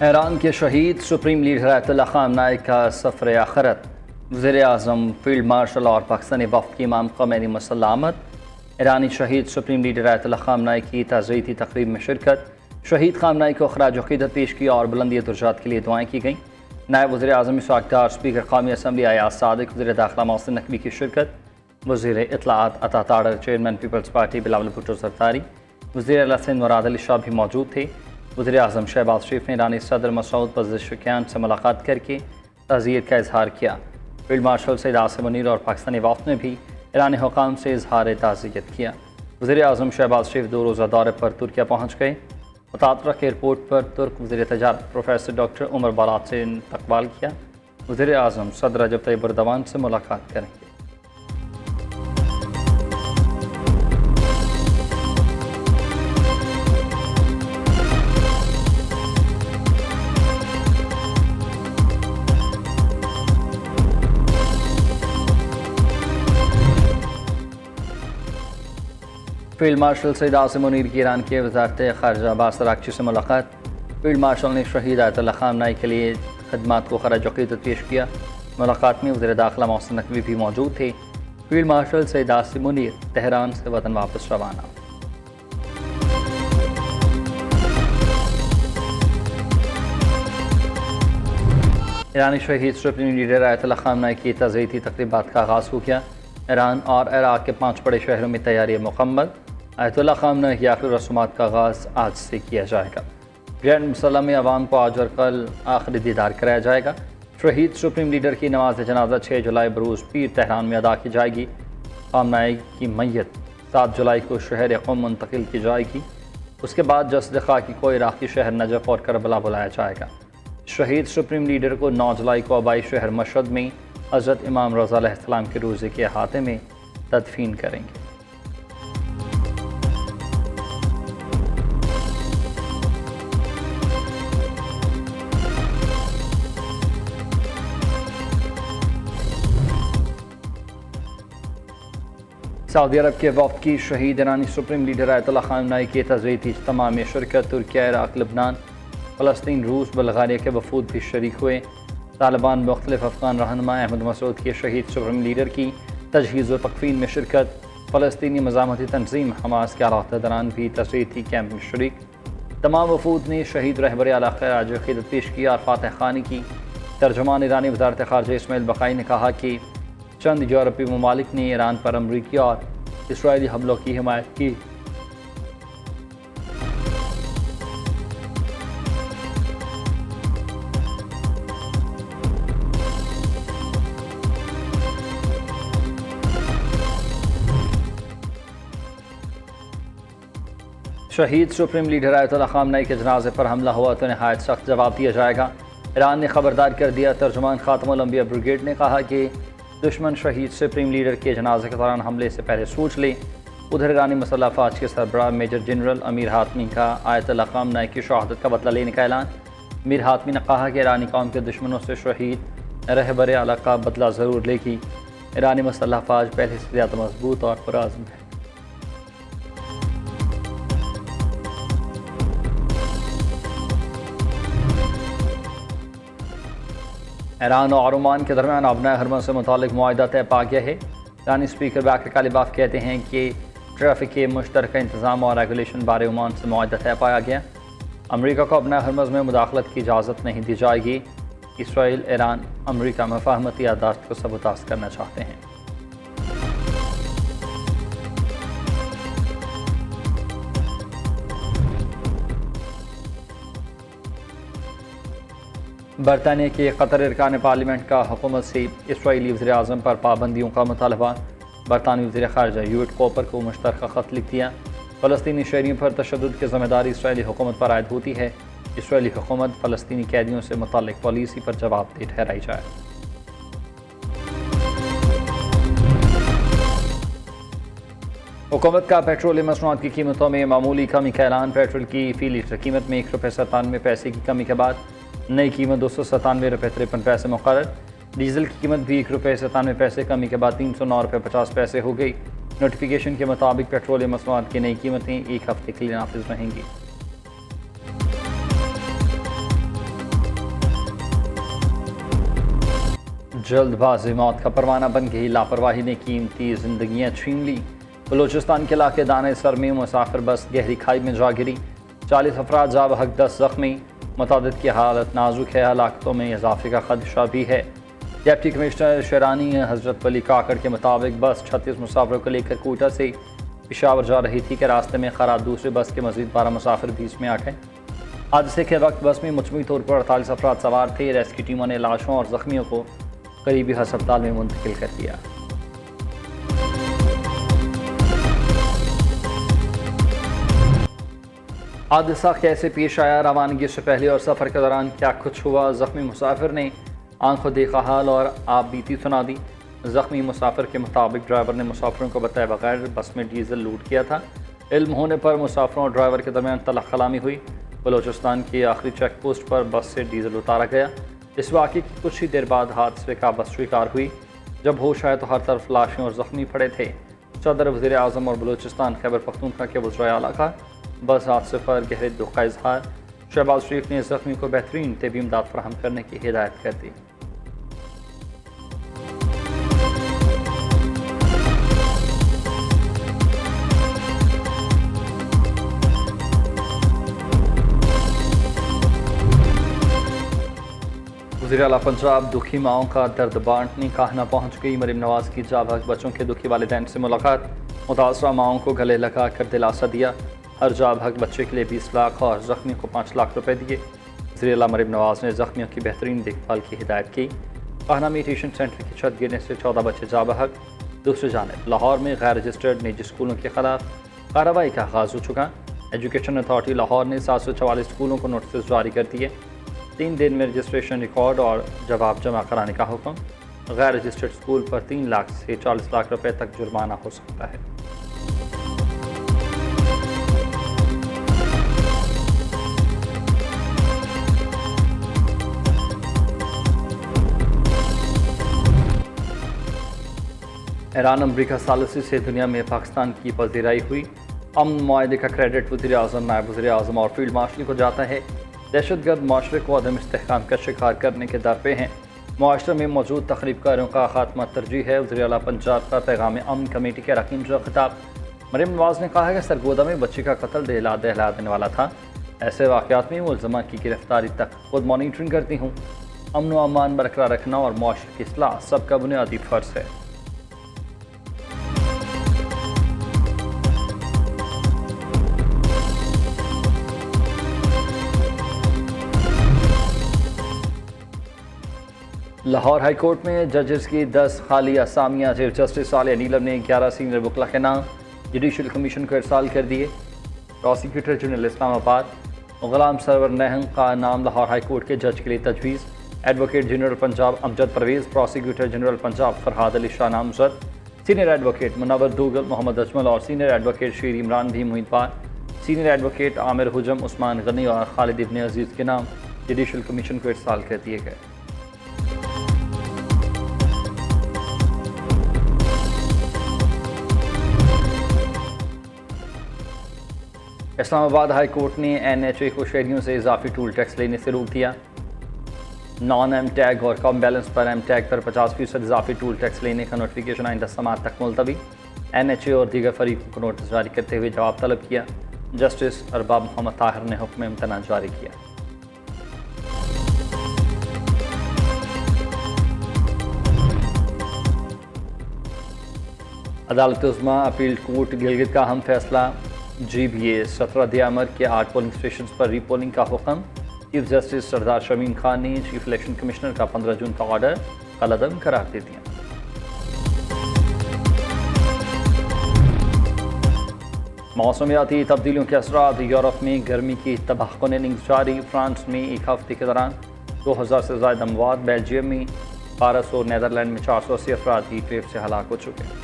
Iran के शहीद supreme leader Ayatollah ख़ामनेई का सफ़र आखिरत, वज़ीर-ए-आज़म फील्ड मार्शल और पाकिस्तानी वफ़द की इमाम ख़ोमेनी मुसल्लमत। ईरानी शहीद सुप्रीम लीडर आयतुल्लाह ख़ामनेई की ताज़ियती तक़रीब में शिरकत। शहीद ख़ामनेई को ख़राज अक़ीदत पेश किया और बुलंदी दर्जात के लिए दुआएँ की गईं। नायब वज़ीर-ए-आज़म इसहाक़ डार, स्पीकर कौमी असम्बली अयाज़ सादिक़, वज़ीर दाख़िला मोहसिन नक़वी की शिरकत। वज़ीर इत्तलाआत अता ताड़र, चेयरमैन पीपल्स पार्टी बिलावल भुट्टो ज़रदारी, वज़ीर आला सिंध मुराद अली शाह भी मौजूद थे। वज़ीर-ए-आज़म शहबाज शरीफ ने ईरानी सदर मसूद पज़ेश्कियान से मुलाकात करके ताज़ियत का इजहार किया। फील्ड मार्शल सैयद आसिम मुनीर और पाकिस्तानी वफ़द ने भी ईरानी हुकाम से इजहार ताज़ियत किया। वज़ीर-ए-आज़म शहबाज शरीफ 2 रोज़ा दौरे पर तुर्किया पहुँच गए। मुतातरक एयरपोर्ट पर तुर्क वज़ीर तजारत प्रोफेसर डॉक्टर उमर बालात से इस्तकबाल किया। वज़ीर-ए-आज़म सदर रजब तैयब एर्दोग़ान से मुलाकात करेंगे। फील्ड मार्शल सैयद आसिम मुनीर की ईरान के वज़ारत ख़ारिजा अब्बास अराग़ची से मुलाकात। फील्ड मार्शल ने शहीद आयतुल्लाह ख़ामनेई के लिए खदमात को ख़राज अक़ीदत पेश किया। मुलाकात में वज़ीर दाख़िला मोहसिन नक़वी भी मौजूद थे। Field marshal Syed Asim Munir Tehran से वतन वापस रवाना। ईरानी शहीद सुप्रीम लीडर आयतुल्लाह ख़ामनेई की ताज़ियती तक़रीबात का आगाज़ हो गया। ईरान और इराक़ के 5 बड़े शहरों में तैयारियाँ मुकम्मल। आयतुल्लाह ख़ामनेई की आखिरी रस्मात का आगाज़ आज से किया जाएगा। ग्रैंड मुसल्ला में अवाम को आज और कल आखिरी दीदार कराया जाएगा। शहीद सुप्रीम लीडर की नमाज जनाजा 6 जुलाई बरूज़ पीर तेहरान में अदा की जाएगी। ख़ामनेई की मैयत 7 जुलाई को शहर क़ुम मुंतकिल की जाएगी। उसके बाद जस्द खाकी को इराक़ी शहर नजफ़ और करबला बुलाया जाएगा। शहीद सुप्रीम लीडर को 9 जुलाई को आबाई शहर मशहद में हज़रत इमाम रज़ा अलैहिस्सलाम के रोज़े के अहाते में तदफीन करेंगे। सऊदी अरब के वफ़द की शहीद ईरानी सुप्रीम लीडर आयतुल्लाह ख़ामनेई के ताज़ियती इज्तिमा में शिरकत। तुर्किया, इराक़, लबनान, फ़लस्तीन, रूस, बल्गारिया के वफ़ूद भी शरीक हुए। तालिबान मुख्तलिफ अफ़गान रहनुमा अहमद मसूद के शहीद सुप्रीम लीडर की तजहीज़ व तकफ़ीन में शिरकत। फ़लस्तीनी मज़ामती तंज़ीम हमास के आला दरान भी ताज़ियती कैंप में शरीक। तमाम वफ़ूद ने शहीद रहबर आला ख़राज अक़ीदत पेश किया और फ़ातिह ख़ानी की। तर्जुमान ईरानी वज़ारत ख़ारिजा इस्माइल बक़ाई ने कहा कि चंद यूरोपीय ममालिक ने ईरान पर अमरीकी और इसराइली हमलों की हिमायत की। शहीद सुप्रीम लीडर आयतुल्लाह ख़ामनेई के जनाजे पर हमला हुआ तो नहायत सख्त जवाब दिया जाएगा। ईरान ने खबरदार कर दिया। तर्जुमान ख़ातमुल अंबिया ब्रिगेड ने कहा कि दुश्मन शहीद सुप्रीम लीडर के जनाजे के दौरान हमले से पहले सोच ले। उधर ईरानी मसल्ह अफ़वाज के सरबराह मेजर जनरल अमीर हातमी का आयतुल्लाह ख़ामनेई की शहादत का बदला लेने का ऐलान। अमीर हातमी ने कहा कि ईरानी कौम के दुश्मनों से शहीद रहबर आला का बदला ज़रूर लेगी। ईरानी मसल्ह अफ़वाज पहले से ज़्यादा मजबूत और पुरअज़्म है। ईरान और ओमान के दरमियान अबनाए हरमज़ से मुतालिक मुआहिदा तय पा गया है। ईरानी स्पीकर बाकर कालिबाफ कहते हैं कि ट्रैफिक के मुश्तरका इंतज़ाम और रेगुलेशन बारे ओमान से मुआहिदा तय पाया गया। अमरीका को अबनाए हरमज़ में मुदाखलत की इजाज़त नहीं दी जाएगी। इसराइल, ईरान, अमरीका मफाहमती यादाश्त को सबूताज़ करना चाहते हैं। बरतानिया के कतर अरकान पार्लियामेंट का हुकूमत से इसराइली वज़ीर-ए-आज़म पर पाबंदियों का मुतालबा। बरतानवी वज़ीर ख़ारिजा यूट कोपर को मुश्तरका ख़त लिख दिया। फ़लस्तीनी शहरियों पर तशद्दुद की ज़िम्मेदारी इसराइली हुकूमत पर आयद होती है। इसराइली हुकूमत फ़लस्तीनी कैदियों से मुताल्लिक़ पॉलिसी पर जवाबदेह ठहराई जाए। हुकूमत का पेट्रोलियम मसनूआत की कीमतों में मामूली कमी का ऐलान। पेट्रोल की फ़ी लीटर कीमत में ₹1.97 की कमी के बाद नई कीमत ₹297.53 मुक़र्रर। डीज़ल की कीमत भी ₹1.97 कमी के बाद ₹309.50 हो गई। नोटिफिकेशन के मुताबिक पेट्रोलियम मसनूआत की नई कीमतें 1 हफ्ते के लिए नाफिज रहेंगी। जल्दबाजी मौत का परवाना बन गई, लापरवाही ने कीमती जिंदगियां छीन ली। बलूचिस्तान के इलाके दाने सर में मुसाफिर बस गहरी खाई में जा गिरी, 40 अफराद जा बहक 10 जख्मी। मुतादिद की हालत नाजुक है, हलाकतों में इजाफे का खदशा भी है। डिप्टी कमिश्नर शेरानी हजरत वली काकड़ के मुताबिक बस 36 मुसाफिरों को लेकर कोटा से पेशावर जा रही थी कि रास्ते में खराब दूसरे बस के मजीद 12 मुसाफिर बीच में आ गए। हादसे के वक्त बस में मजमूई तौर पर 48 अफराद सवार थे। रेस्क्यू टीमों ने लाशों और जख्मियों को करीबी अस्पताल में मुंतकिल कर दिया। हादसा कैसे पेश आया, रवानगी से पहले और सफ़र के दौरान क्या कुछ हुआ। ज़ख्मी मुसाफिर ने आंखों देखा हाल और आप बीती सुना दी। ज़ख्मी मुसाफिर के मुताबिक ड्राइवर ने मुसाफिरों को बताए बगैर बस में डीजल लूट किया था। इल्म होने पर मुसाफिरों और ड्राइवर के दरमियान तलख कलामी हुई। बलूचिस्तान की आखिरी चेक पोस्ट पर बस से डीजल उतारा गया। इस वाक़े की कुछ ही देर बाद हादसे का बस शिकार हुई। जब होश आए तो हर तरफ लाशें और ज़ख्मी पड़े थे। सदर वज़ीर आज़म और बलूचिस्तान खैबर पख्तूनख्वा के वज़ीर आला का बस हादसे पर गहरे दुख का इजहार। शहबाज शरीफ ने ज़ख्मी को बेहतरीन तबी इमदाद फराहम करने की हिदायत कर दी। वज़ीर आला पंजाब दुखी माओं का दर्द बांटने कहना पहुँच गई। मरीम नवाज की जाबाज बच्चों के दुखी वालिदैन से मुलाकात, मुतासरा माओं को गले लगा कर दिलासा दिया। हर जाबाज बच्चे के लिए 20 लाख और ज़ख्मी को 5 लाख रुपए दिए। वज़ीर आला मरीम नवाज ने ज़ख्मियों की बेहतरीन देखभाल की हिदायत की। कहना में ट्यूशन सेंटर की छत गिरने से 14 बच्चे जाबहक। दूसरी जानिब लाहौर में गैर रजिस्टर्ड निजी स्कूलों के खिलाफ कार्रवाई का आगाज़ हो चुका। एजुकेशन अथॉरिटी लाहौर ने 744 स्कूलों को नोटिस जारी कर दिए। 3 दिन में रजिस्ट्रेशन रिकॉर्ड और जवाब जमा कराने का हुक्म। गैर रजिस्टर्ड स्कूल पर 3 लाख से 40 लाख रुपए तक जुर्माना हो सकता है। ईरान अमरीका सालिसी से दुनिया में पाकिस्तान की पजीराई हुई। अमन मुआहदे का क्रेडिट वज़ीर आज़म, नायब वज़ीर आज़म और फील्ड मार्शल को जाता है। दहशतगर्द माशरे को अदम इस्तेहकाम का शिकार करने के दर पे हैं। माशरे में मौजूद तखरीबकारों का खात्मा तरजीह है। वज़ीर आला पंजाब का पैगाम अमन कमेटी के अरकान का खिताब। मरीम नवाज ने कहा है कि सरगोदा में बच्ची का कत्ल दहला देने वाला था। ऐसे वाक़यात में मुलज़मा की गिरफ्तारी तक खुद मॉनिटरिंग करती हूँ। अमन व अमान बरकरार रखना और माशरे की इस्लाह सबका बुनियादी फ़र्ज़ है। लाहौर हाई कोर्ट में जजेस की 10 खाली असामियाँ। चीफ जस्टिस आलिया नीलम ने 11 सीनियर वकला के नाम जुडिशल कमीशन को इरसाल कर दिए। प्रोसिक्यूटर जनरल इस्लामाबाद गुलाम सरवर नहंग का नाम लाहौर हाई कोर्ट के जज के लिए तजवीज़। Advocate general Punjab Amjad Parvez, prosecutor general Punjab Farhad Ali Shah नामजद। सीनियर एडवोकेट मुनव्वर दूगल, मोहम्मद अजमल और सीनियर एडवोकेट शेर इमरान भी मुहितबार। सीनियर एडवोकेट आमिर हुजम, उस्मान गनी और खालिद इब्न अजीज़ के नाम जुडिशल कमीशन को इरसाल कर दिए गए। इस्लामाबाद हाई कोर्ट ने NHA को शहरियों से इजाफी टूल टैक्स लेने से रोक दिया। नॉन एम टैग और कम बैलेंस पर एम टैग पर 50% इजाफी टूल टैक्स लेने का नोटिफिकेशन आइंदा समाअत तक मुलतवी। NHA और दीगर फरीकों को नोटिस जारी करते हुए जवाब तलब किया। जस्टिस अरबाब मोहम्मद ताहिर ने हुक्म इम्तना जारी किया। अदालत उज़्मा अपील कोर्ट गिलगित का अहम फैसला। GBA 17 दिसंबर के 8 पोलिंग स्टेशन पर रीपोलिंग का हुक्म। चीफ जस्टिस सरदार शमीम खान ने चीफ इलेक्शन कमिश्नर का 15 जून का ऑर्डर कलअदम करार दे दिया। मौसमियाती तब्दीलियों के असरात। यूरोप में गर्मी की तबाहकुन इनिंग्स जारी। फ्रांस में एक हफ्ते के दौरान 2000 से ज़ायद अमवात। बेल्जियम में 1200 और नीदरलैंड में 480 अफराद हीट वेव से हलाक हो चुके हैं।